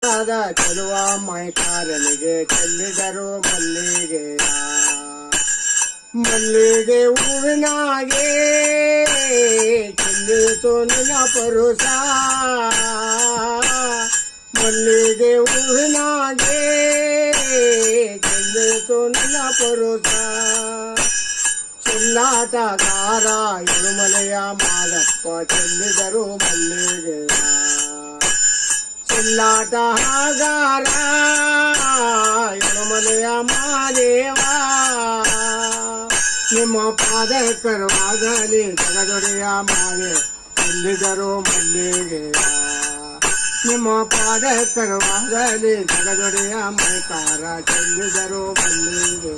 ಚೆಲುವ ಮೈಕಾರನಿಗೆ ಚೆಲ್ಲಿದರು ಮಲ್ಲಿಗೆ ಮಲ್ಲಿಗೆ ಹೂವಿನಾಗೆ ಚೆಲ್ಲಿತು ನಿನ್ನ ಪರುಸ ಮಲ್ಲಿಗೆ ಹೂವಿನಾಗೆ ಚೆಲ್ಲಿತು ನಿನ್ನ ಪರುಸ ಚೆಲ್ಲಾಟಗಾರ ಎಳುಮಲೆಯ ಮಾದಪ್ಪ ಚೆಲ್ಲಿದರು ಮಲ್ಲಿಗೆ ಚೆಲ್ಲಾಟಗಾರ ಎಳುಮಲೆಯ ಮಾದೇವ ನಿಮ್ಮ ಪಾದ ಕರುವಾಗಲಿ ಜಗದೊಡೆಯ ಮಾನೆ ಚೆಲ್ಲಿದರು ಮಲ್ಲಿಗೆ ನಿಮ್ಮ ಪಾದ ಕರುವಾಗಲಿ ಜಗದೊಡೆಯ ಮೈಕಾರ ಚೆಲ್ಲಿದರು ಮಲ್ಲಿಗೆ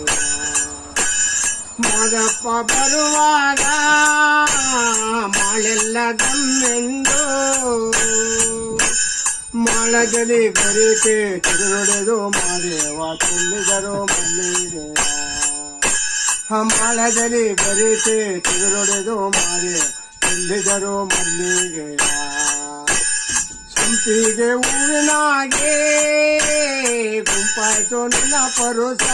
ಮಾದಪ್ಪ ಬರುವಾಗ ಮಾಳೆಲ್ಲ ಗಮ್ಮೆಂದು ಮಾಳದಲ್ಲಿ ಗರಿಕೆ ತಿರುಗೊಡೆದು ಮಾದೇವ ಚೆಲ್ಲಿದರು ಮಲ್ಲಿಗೆ ಮಾಳದಲ್ಲಿ ಗರಿಕೆ ತಿರುಗೊಡೆದು ಮಾದೇವ ಚೆಲ್ಲಿದರು ಮಲ್ಲಿಗೆ ಸಂಪಿಗೆ ಹೂವಿನಾಗೆ ಗುಂಪಾಯ್ತು ನಿನ್ನ ಪರುಸ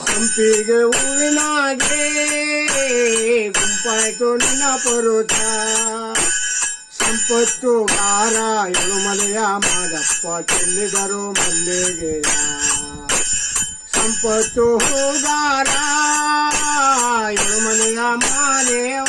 ಸಂಪಿಗೆ ಹೂವಿನಾಗೆ ಗುಂಪಾಯ್ತು ನಿನ್ನ ಪರುಸ ಸಂಪತ್ತುಗಾರ ಎಳುಮಲೆಯ ಮಾದಪ್ಪ ಚೆಲ್ಲಿದರು ಮಲ್ಲಿಗೆ ಸಂಪತ್ತು ಹೂಗಾರ ಎಳುಮಲೆಯ ಮಾದೇವ